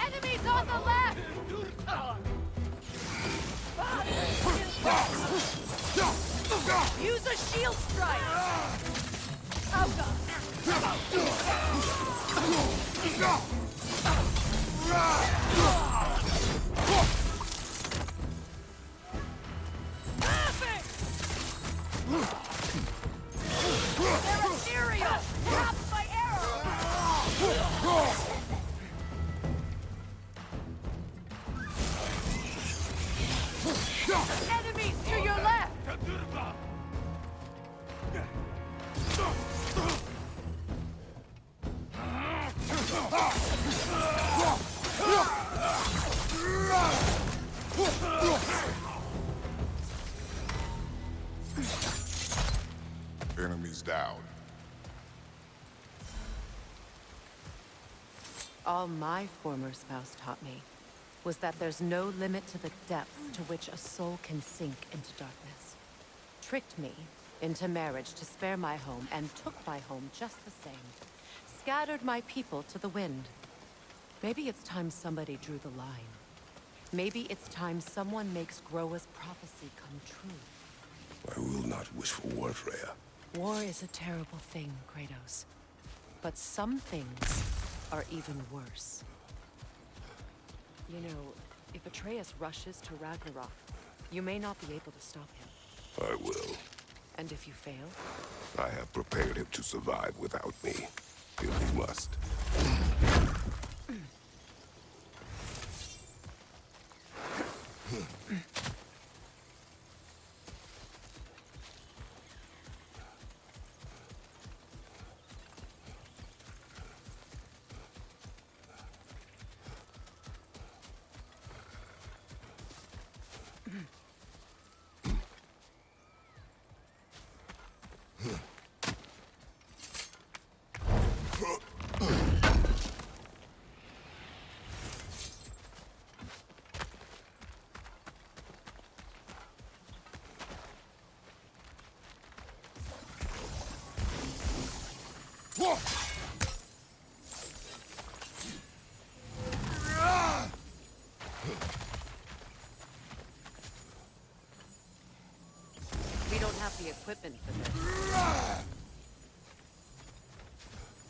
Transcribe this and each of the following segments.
Enemies on the left! Use a shield strike! They're ethereal! Trapped by arrows! Enemies to your left! Enemies down. All my former spouse taught me was that there's no limit to the depth to which a soul can sink into darkness. Tricked me into marriage to spare my home, and took my home just the same. Scattered my people to the wind. Maybe it's time somebody drew the line. Maybe it's time someone makes Groa's prophecy come true. I will not wish for war, Freya. War is a terrible thing, Kratos. But some things are even worse. You know, if Atreus rushes to Ragnarok, you may not be able to stop him. I will. And if you fail? I have prepared him to survive without me, if he must. We don't have the equipment for this.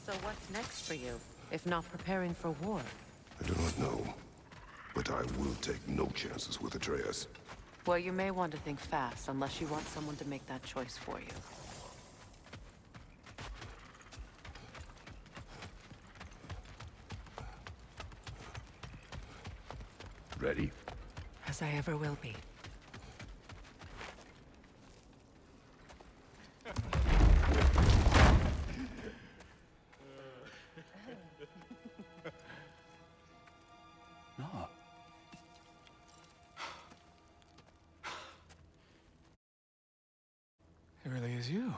So what's next for you, if not preparing for war? I do not know, but I will take no chances with Atreus. Well, you may want to think fast, unless you want someone to make that choice for you. Ready? As I ever will be. No. It really is you.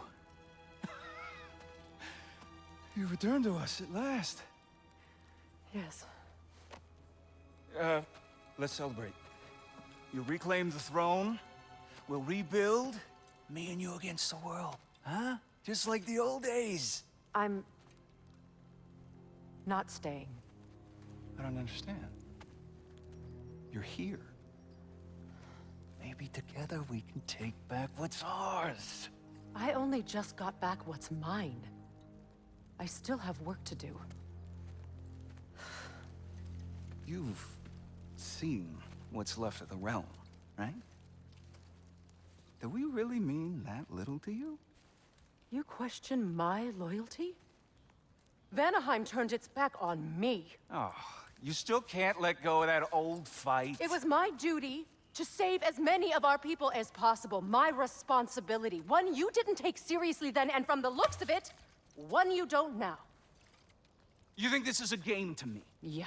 You returned to us at last. Yes. Let's celebrate. You reclaim the throne. We'll rebuild. Me and you against the world. Huh? Just like the old days. I'm... not staying. I don't understand. You're here. Maybe together we can take back what's ours. I only just got back what's mine. I still have work to do. You've seen what's left of the realm, right? Do we really mean that little to you? You question my loyalty? Vanaheim turned its back on me. Oh, you still can't let go of that old fight. It was my duty to save as many of our people as possible. My responsibility. One you didn't take seriously then, and from the looks of it, one you don't now. You think this is a game to me? Yeah.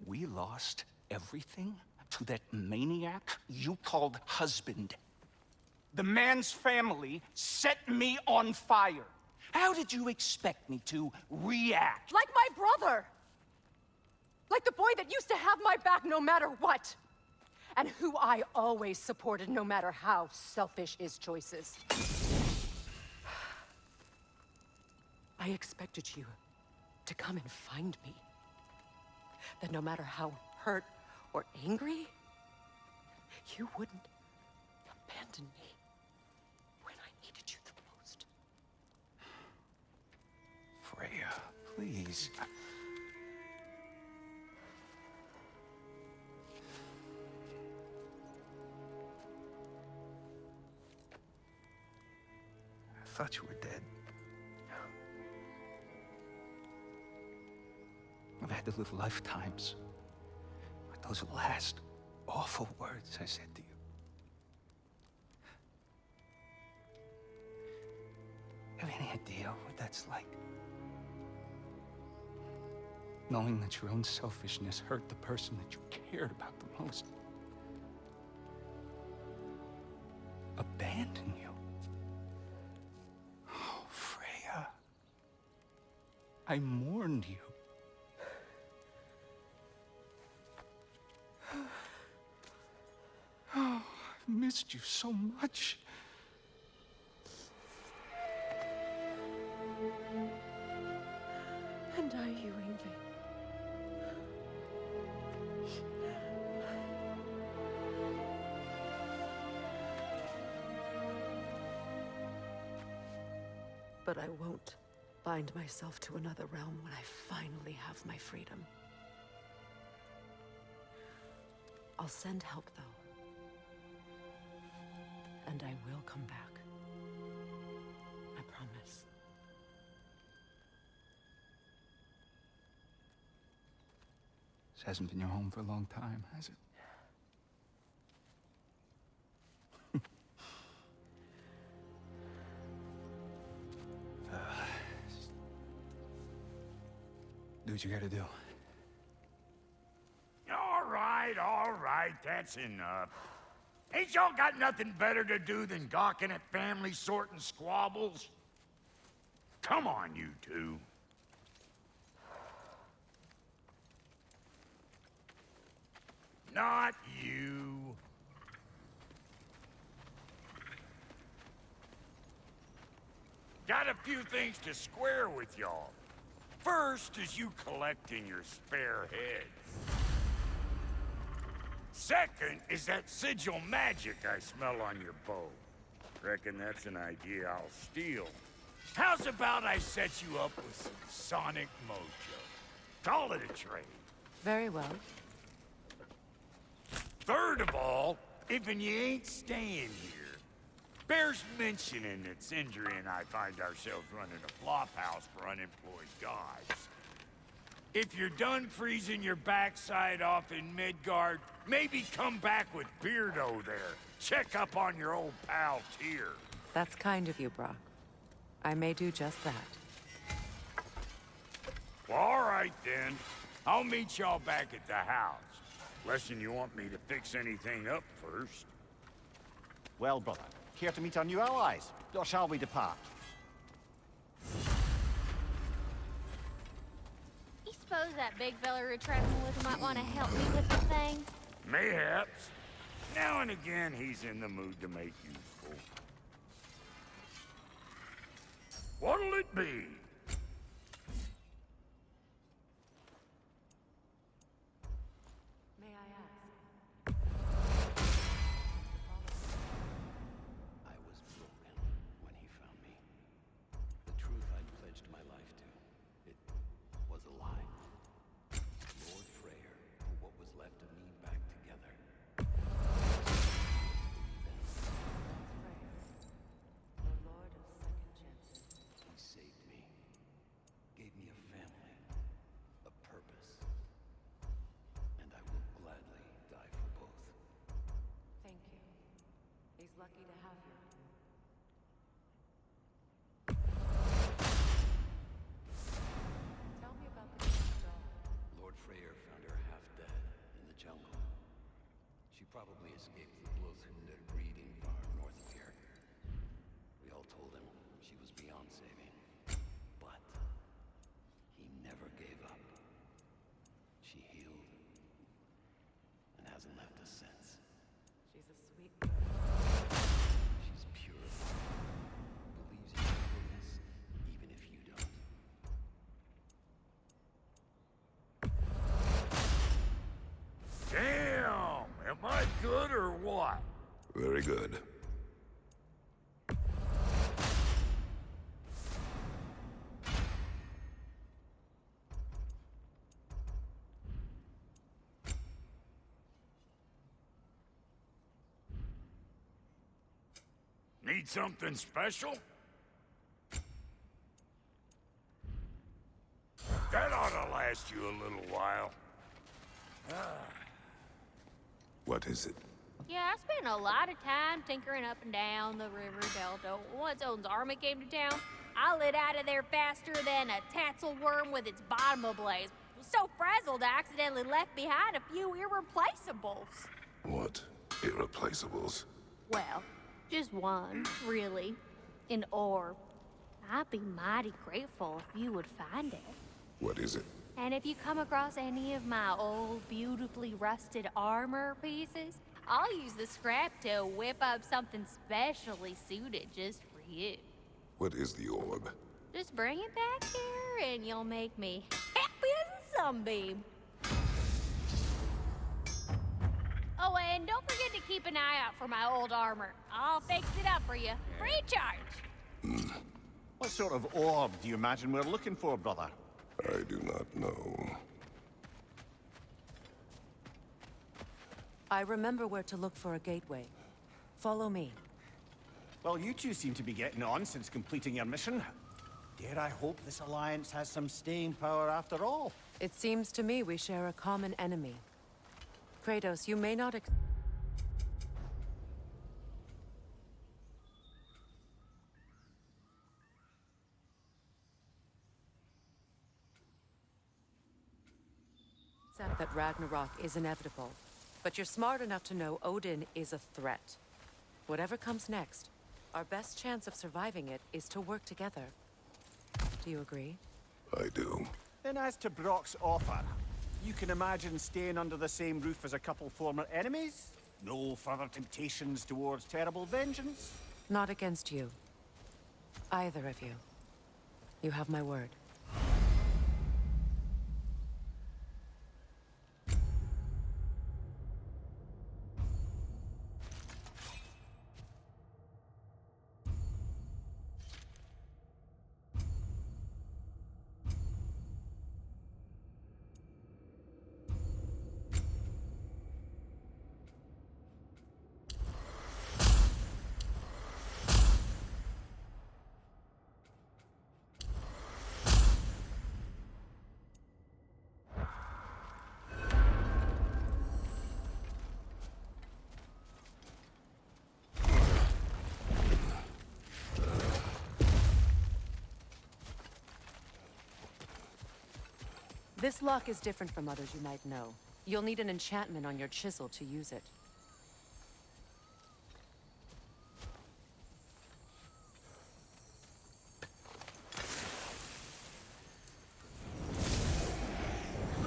We lost everything to that maniac you called husband. The man's family set me on fire. How did you expect me to react? Like my brother! Like the boy that used to have my back no matter what! And who I always supported no matter how selfish his choices. I expected you to come and find me. That no matter how hurt or angry, you wouldn't abandon me when I needed you the most. Freya, please. I thought you were dead. I've had to live lifetimes with those last awful words I said to you. Have any idea what that's like? Knowing that your own selfishness hurt the person that you cared about the most. Abandon you. Oh, Freya. I mourned you. Oh, I've missed you so much. And I, you, Ingvi. But I won't bind myself to another realm when I finally have my freedom. I'll send help, though. And I will come back. I promise. This hasn't been your home for a long time, has it? Do what you gotta do. All right, that's enough. Ain't y'all got nothing better to do than gawking at family sorting squabbles? Come on, you two. Not you. Got a few things to square with y'all. First is you collecting your spare heads. Second is that sigil magic I smell on your bow. Reckon that's an idea I'll steal. How's about I set you up with some sonic mojo? Call it a trade. Very well. Third of all, if you ain't staying here, bears mentioning that Sindri and I find ourselves running a flop house for unemployed gods. If you're done freezing your backside off in Midgard, maybe come back with Beardo there. Check up on your old pal Tyr. That's kind of you, Brock. I may do just that. Well, all right then. I'll meet y'all back at the house. Lesson you want me to fix anything up first. Well, brother, care to meet our new allies? Or shall we depart? You suppose that big fella we're traveling with might want to help me with the thing? Mayhaps. Now and again, he's in the mood to make useful. What'll it be? May I ask? I was broken when he found me. The truth I'd pledged my life to, it was a lie. Lord Freyr put what was left of me back together. The Lord of Second Chances. He saved me. sense. She's a sweet girl. She's pure. Believes in your goodness, even if you don't. Damn! Am I good or what? Very good. Need something special? That ought to last you a little while. What is it? Yeah, I spent a lot of time tinkering up and down the river delta. Once Odin's army came to town, I lit out of there faster than a tassel worm with its bottom ablaze. Was so frazzled I accidentally left behind a few irreplaceables. What? Irreplaceables? Well, just one, really. An orb. I'd be mighty grateful if you would find it. What is it? And if you come across any of my old, beautifully rusted armor pieces, I'll use the scrap to whip up something specially suited just for you. What is the orb? Just bring it back here and you'll make me happy as a sunbeam. Oh, and don't forget to keep an eye out for my old armor. I'll fix it up for you, free of charge. What sort of orb do you imagine we're looking for, brother? I do not know. I remember where to look for a gateway. Follow me. Well, you two seem to be getting on since completing your mission. Dare I hope this alliance has some staying power after all? It seems to me we share a common enemy. Kratos, you may not accept that Ragnarok is inevitable, but you're smart enough to know Odin is a threat. Whatever comes next, our best chance of surviving it is to work together. Do you agree? I do. Then as to Brock's offer, you can imagine staying under the same roof as a couple former enemies? No further temptations towards terrible vengeance? Not against you. Either of you. You have my word. This lock is different from others you might know. You'll need an enchantment on your chisel to use it.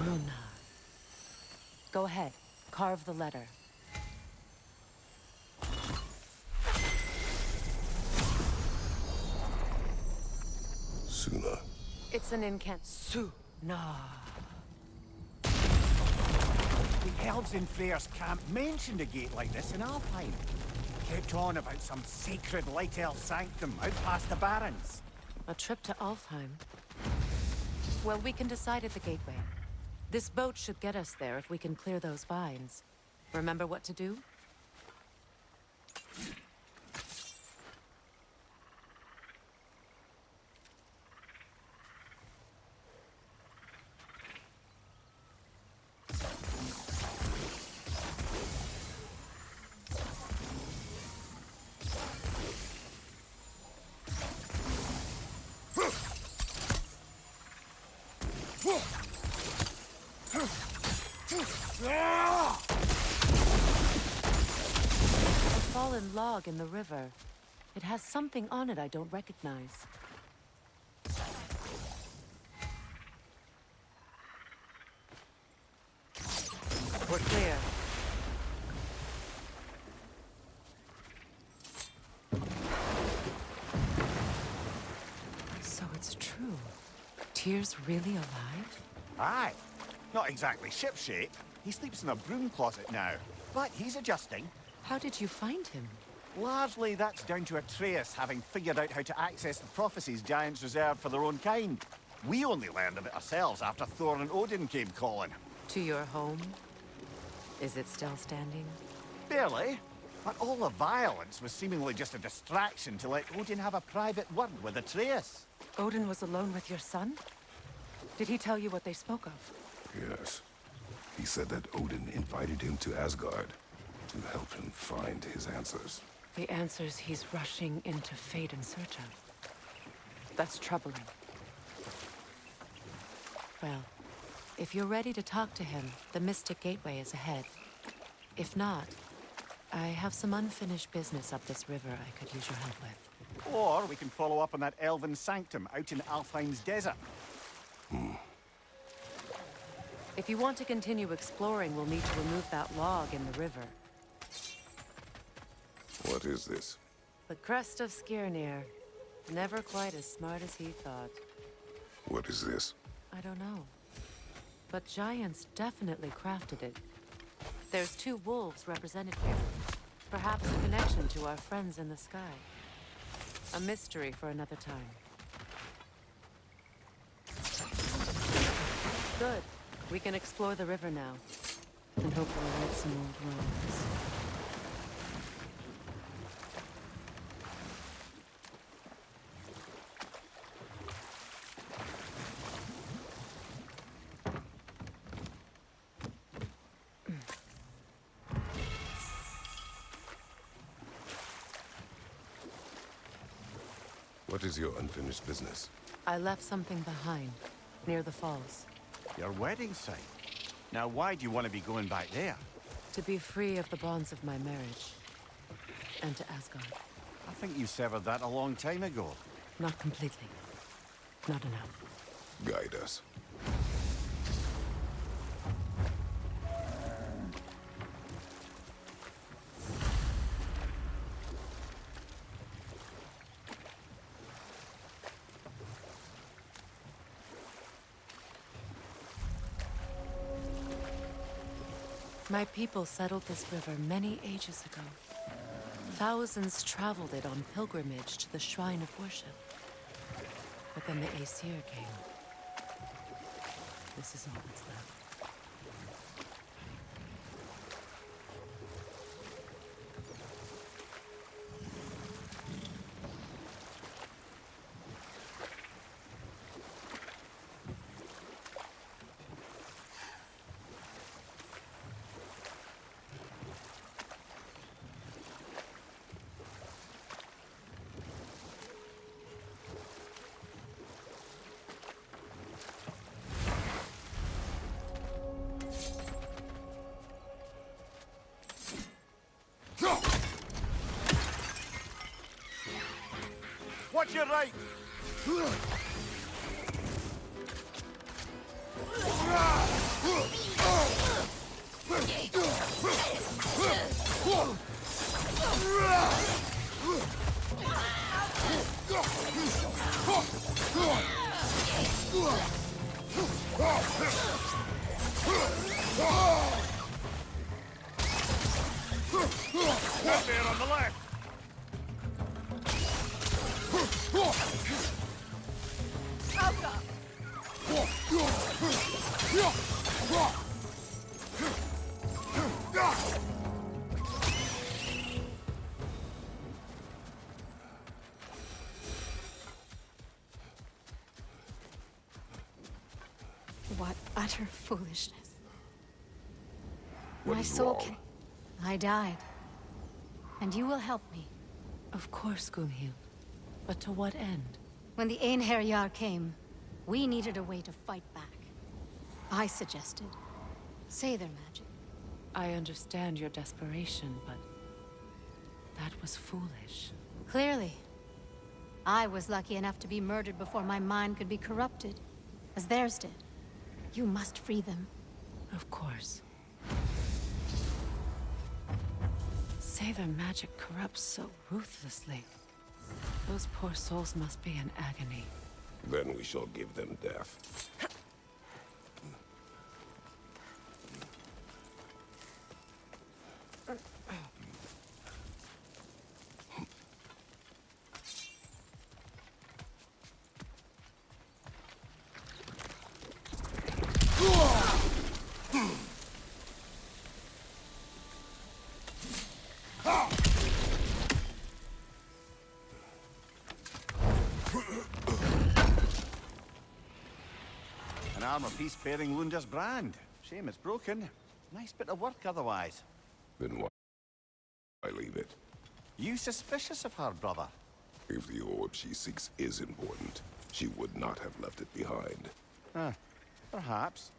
Luna. Go ahead. Carve the letter. Suna. It's an Suna. The elves in Freyr's camp mentioned a gate like this in Alfheim. Kept on about some sacred light elf sanctum out past the barrens. A trip to Alfheim. Well, we can decide at the gateway. This boat should get us there if we can clear those vines. Remember what to do? A fallen log in the river. It has something on it I don't recognize. We're clear. Tyr's really alive? Aye. Not exactly shipshape. He sleeps in a broom closet now. But he's adjusting. How did you find him? Largely, that's down to Atreus having figured out how to access the prophecies giants reserved for their own kind. We only learned of it ourselves after Thor and Odin came calling. To your home? Is it still standing? Barely. But all the violence was seemingly just a distraction to let Odin have a private word with Atreus. Odin was alone with your son? Did he tell you what they spoke of? Yes. He said that Odin invited him to Asgard to help him find his answers. The answers he's rushing into fate in search of. That's troubling. Well, if you're ready to talk to him, the Mystic Gateway is ahead. If not, I have some unfinished business up this river I could use your help with. Or we can follow up on that elven sanctum out in Alfheim's desert. If you want to continue exploring, we'll need to remove that log in the river. What is this? The crest of Skirnir. Never quite as smart as he thought. What is this? I don't know. But giants definitely crafted it. There's 2 wolves represented here. Perhaps a connection to our friends in the sky. A mystery for another time. Good. We can explore the river now. And hopefully right some old ruins. What is your unfinished business? I left something behind, near the falls. Your wedding site. Now, why do you want to be going back there? To be free of the bonds of my marriage. And to Asgard. I think you severed that a long time ago. Not completely. Not enough. Guide us. My people settled this river many ages ago. Thousands traveled it on pilgrimage to the shrine of worship. But then the Aesir came. This is all that's left. Watch your right! One there on the left! What utter foolishness. What My is soul wrong? can... I died. And you will help me. Of course, Gunhild. But to what end? When the Einherjar came, we needed a way to fight back. I suggested Sather magic. I understand your desperation, but that was foolish. Clearly. I was lucky enough to be murdered before my mind could be corrupted, as theirs did. You must free them. Of course. Sather magic corrupts so ruthlessly. Those poor souls must be in agony. Then we shall give them death. An armor piece bearing Lunda's brand. Shame it's broken. Nice bit of work otherwise. Then why leave it? You suspicious of her, brother? If the orb she seeks is important, she would not have left it behind. Perhaps.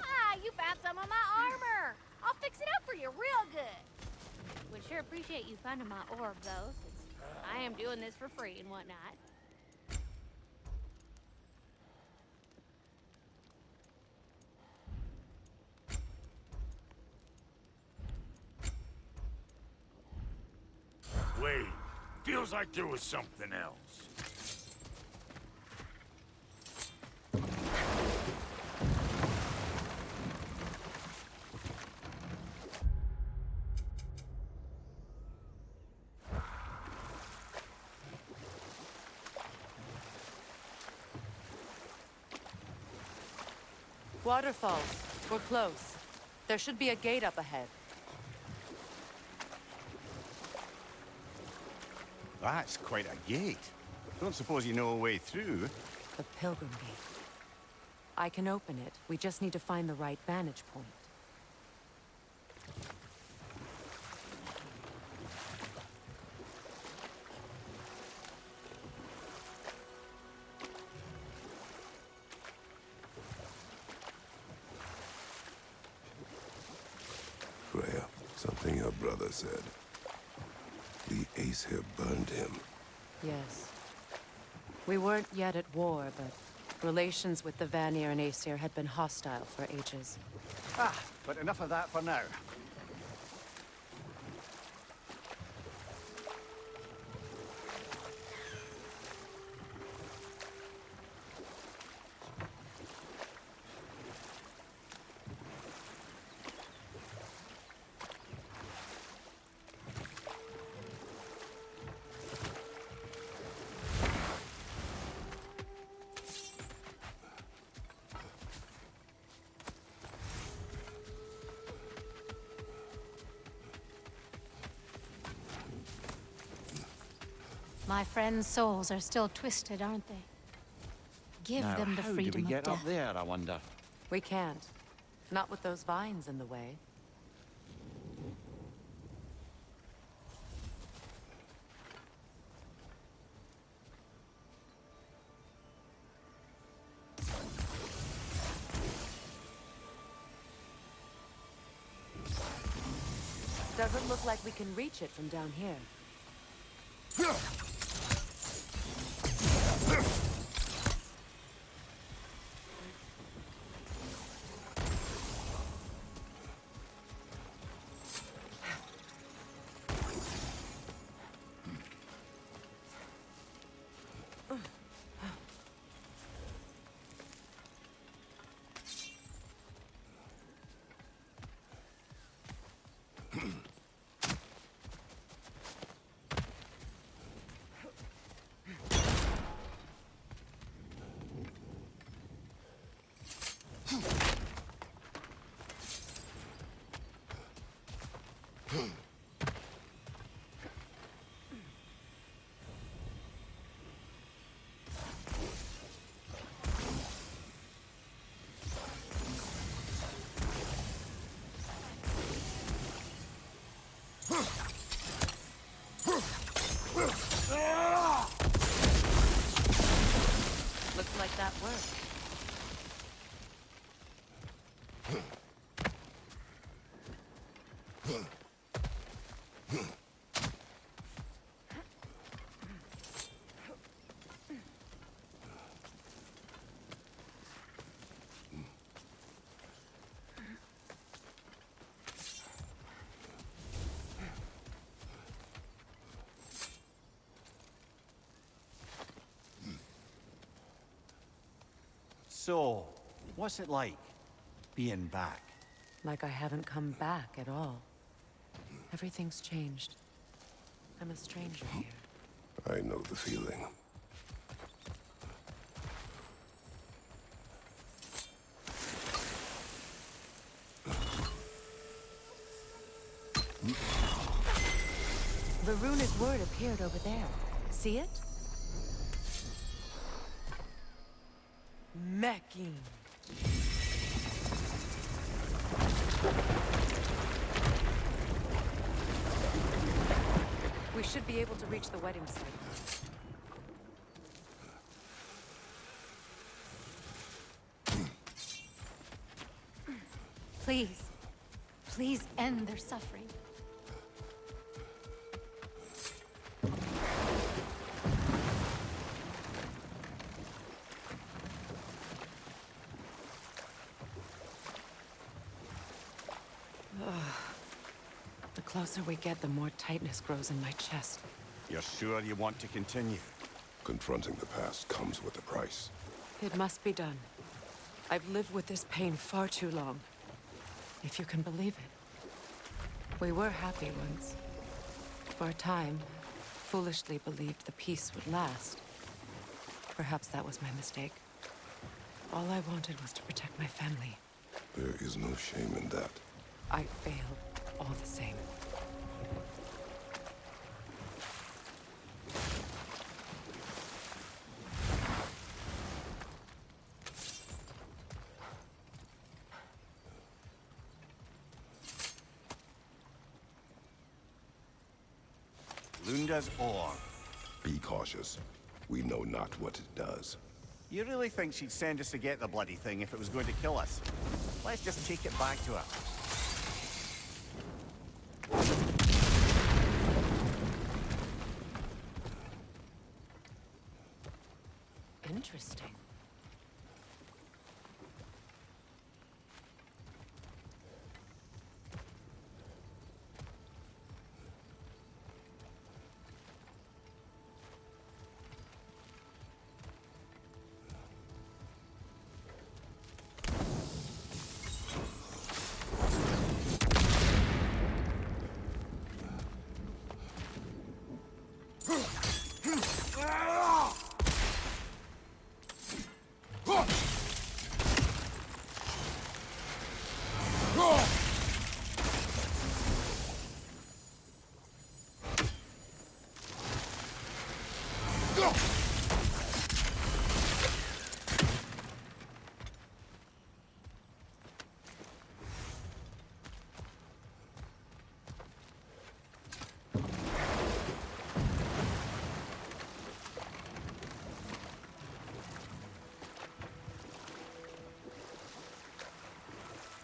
Ah, you found some of my armor. I'll fix it up for you real good. Would sure appreciate you finding my orb, though, since I am doing this for free and whatnot. Wait, feels like there was something else. Waterfalls. We're close. There should be a gate up ahead. That's quite a gate. Don't suppose you know a way through? The Pilgrim Gate. I can open it. We just need to find the right vantage point. Freya, something your brother said. The Ace here burned him. Yes. We weren't yet at war, but relations with the Vanir and Aesir had been hostile for ages. But enough of that for now. My friends' souls are still twisted, aren't they? Give them the freedom of death. there, I wonder? We can't. Not with those vines in the way. Doesn't look like we can reach it from down here. work. So, what's it like, being back? Like I haven't come back at all. Everything's changed. I'm a stranger here. I know the feeling. The runic word appeared over there. See it? Mecking. We should be able to reach the wedding site. Please. Please end their suffering. The closer we get, the more tightness grows in my chest. You're sure you want to continue? Confronting the past comes with a price. It must be done. I've lived with this pain far too long. If you can believe it. We were happy once. For a time, foolishly believed the peace would last. Perhaps that was my mistake. All I wanted was to protect my family. There is no shame in that. I failed all the same. Lunda's ore. Be cautious. We know not what it does. You really think she'd send us to get the bloody thing if it was going to kill us? Let's just take it back to her. Interesting.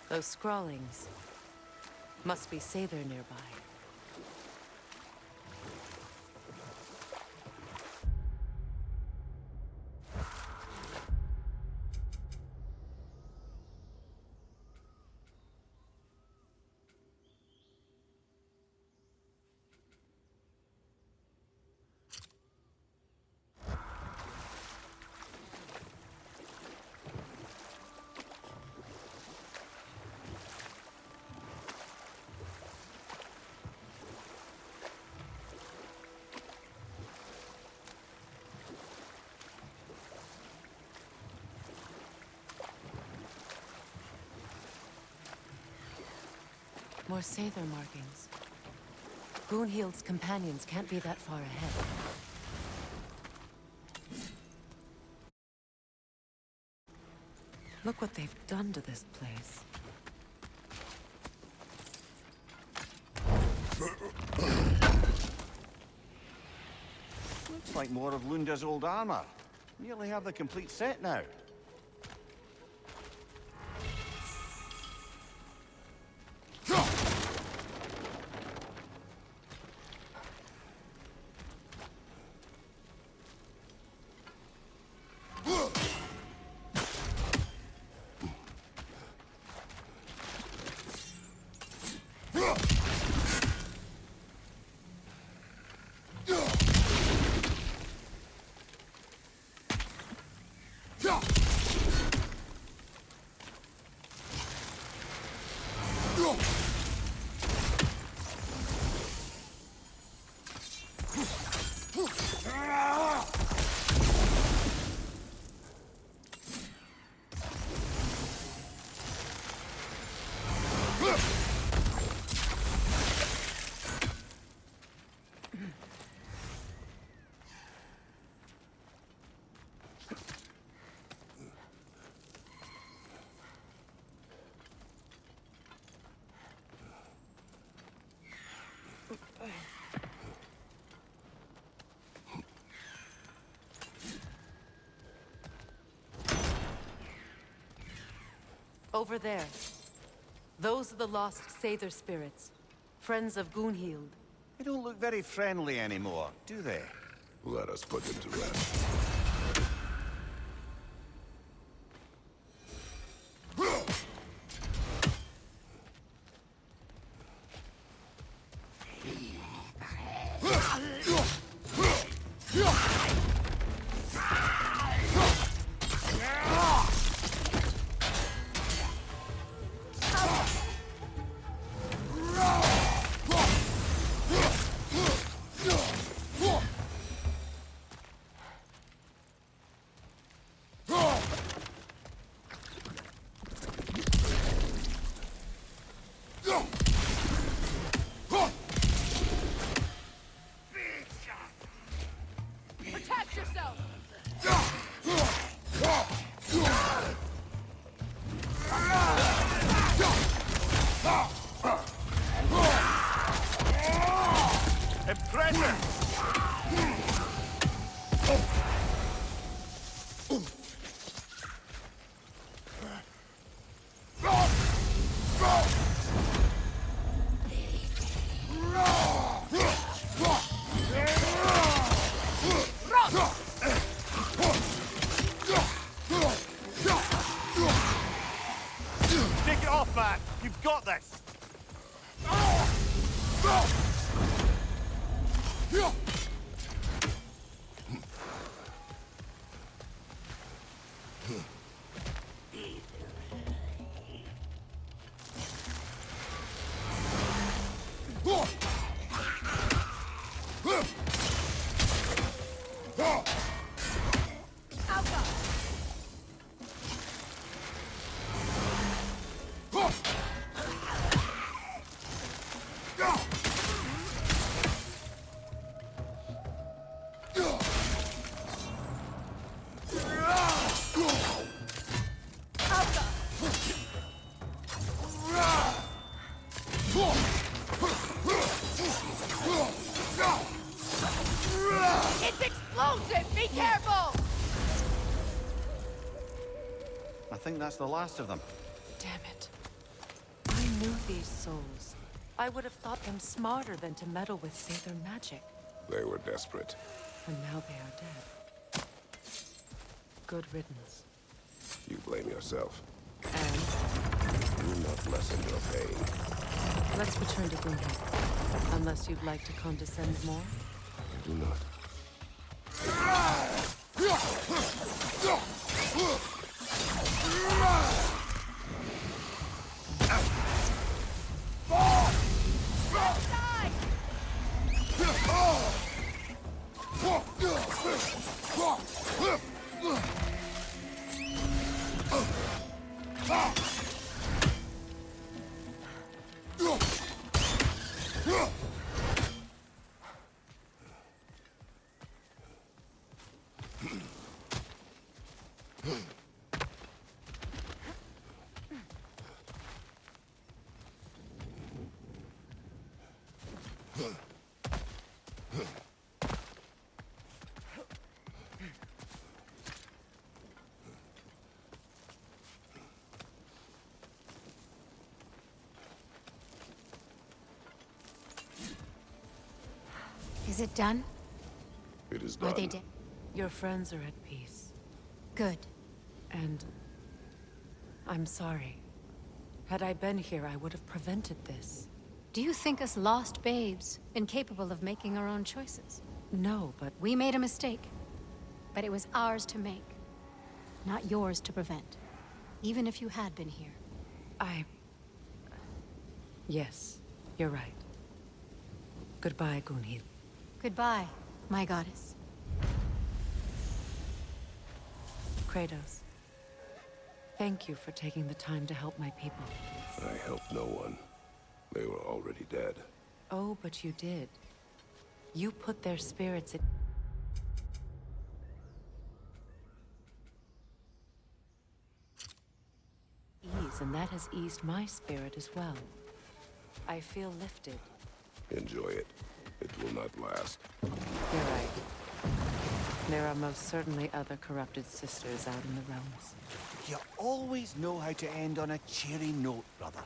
Those scrawlings must be Sather nearby. More Sather markings. Gunhild's companions can't be that far ahead. Look what they've done to this place. Looks like more of Lunda's old armor. Nearly have the complete set now. Over there. Those are the lost Sather spirits. Friends of Gunhild. They don't look very friendly anymore, do they? Let us put them to rest. Protect yourself! Impressive! Take it off, man! You've got this! It's explosive! Be careful! I think that's the last of them. Damn it. I knew these souls. I would have thought them smarter than to meddle with Sather magic. They were desperate. And now they are dead. Good riddance. You blame yourself. And Do not lessen your pain. let's return to Gunhild. Unless you'd like to condescend more? I do not. Is it done? It is Are done. they dead? Your friends are at peace. Good. And I'm sorry. Had I been here, I would have prevented this. Do you think us lost babes, incapable of making our own choices? No, but We made a mistake, but it was ours to make. not yours to prevent. Even if you had been here. Yes, you're right. Goodbye, Gunhild. Goodbye, my goddess. Kratos. Thank you for taking the time to help my people. I helped no one. They were already dead. Oh, but you did. You put their spirits at ease, and that has eased my spirit as well. I feel lifted. Enjoy it. It will not last. You're right. There are most certainly other corrupted sisters out in the realms. You always know how to end on a cheery note, brother.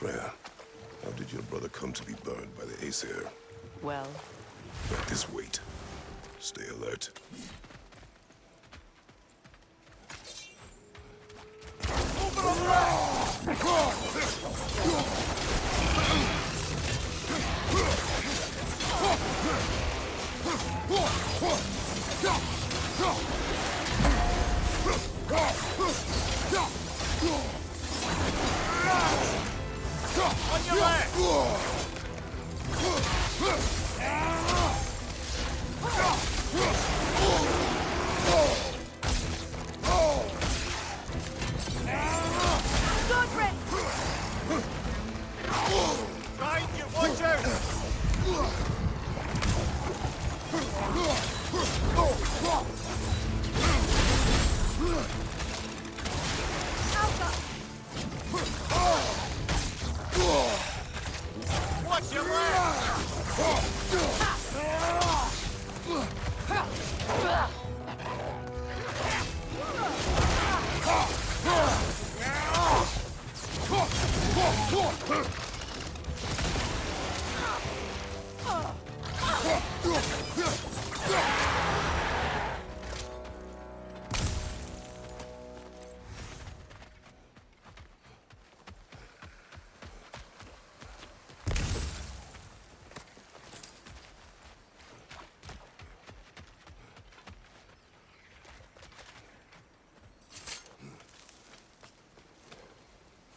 Freya, how did your brother come to be burned by the Aesir? Well, Practice wait. Stay alert. On your left! Godred! Right, you watch out! Watch your left!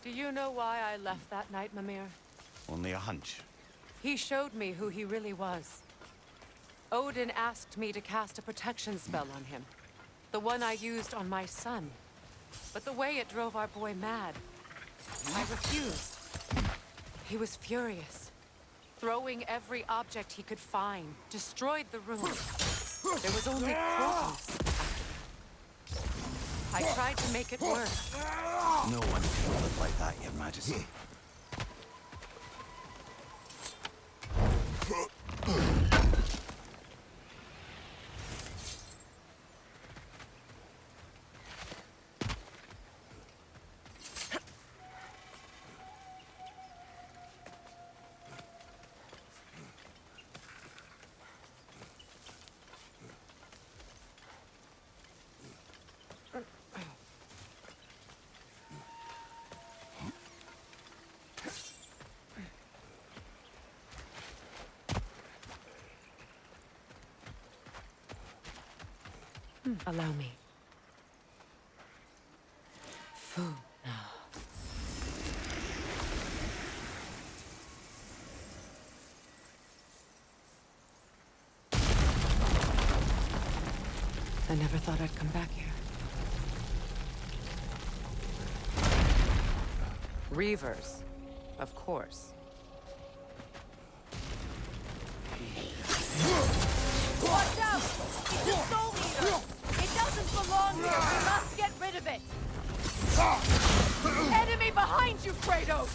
do you know why I left that night, Mimir? Only a hunch. He showed me who he really was. Odin asked me to cast a protection spell on him. The one I used on my son. But the way it drove our boy mad, I refused. He was furious, throwing every object he could find, destroyed the room. There was only corpses. I tried to make it worse. No one can live like that, Your Majesty. Allow me. Food. I never thought I'd come back here. Reavers, of course. Watch out! It's a soul eater! It doesn't belong here! We must get rid of it! Enemy behind you, Kratos!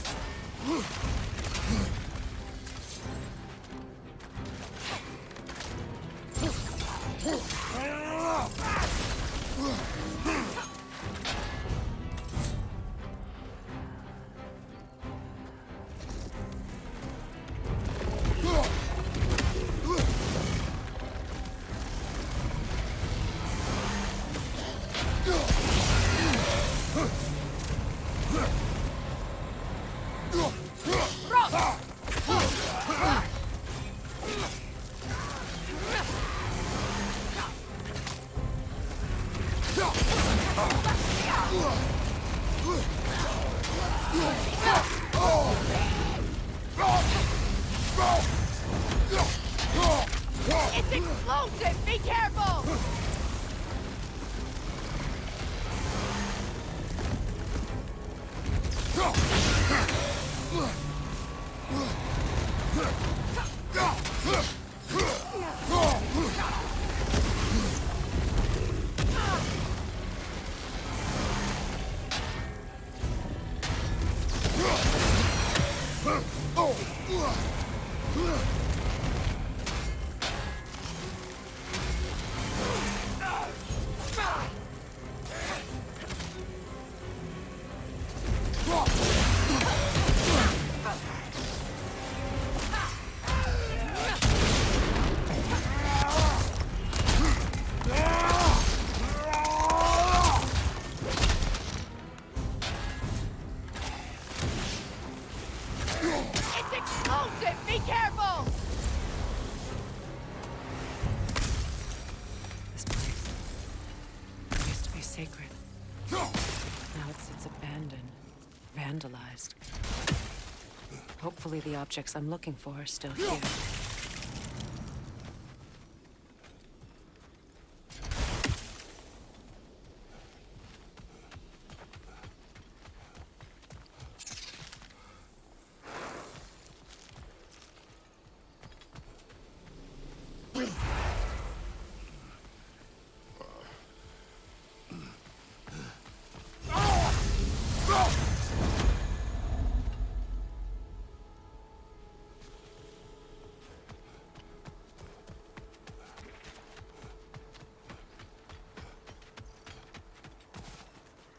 It's explosive! Be careful! It's explosive! Be careful! This place used to be sacred. Now it sits abandoned, vandalized. Hopefully the objects I'm looking for are still here.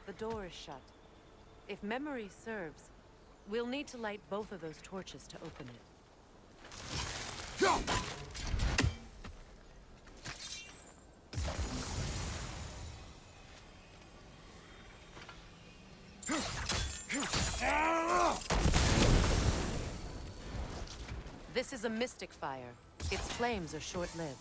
The door is shut. If memory serves, we'll need to light both of those torches to open it. This is a mystic fire. Its flames are short-lived.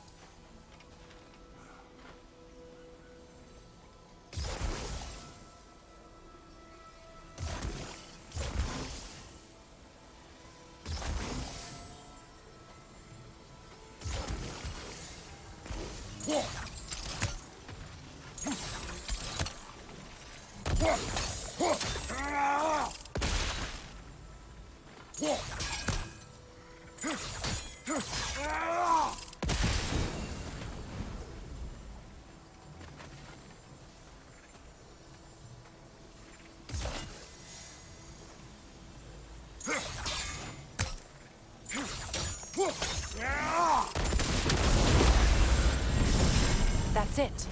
That's it.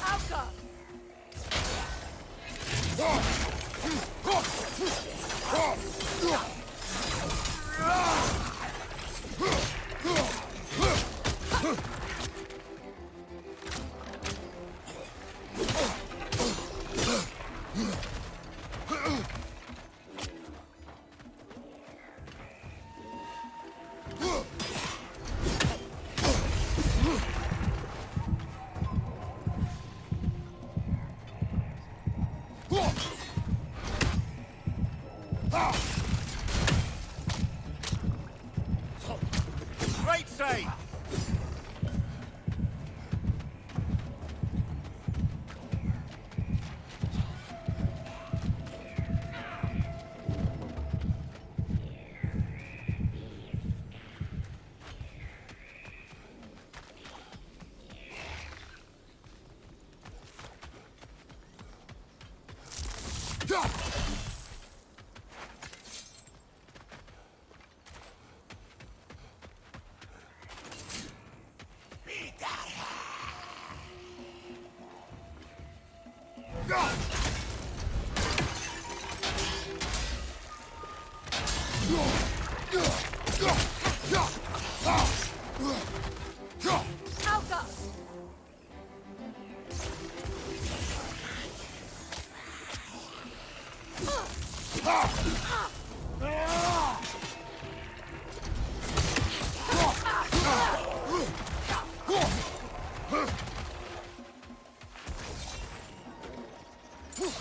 Alka! Right side! Alka! Behind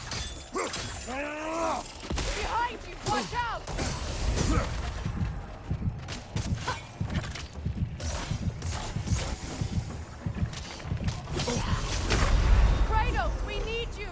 you! Watch out! Kratos, we need you!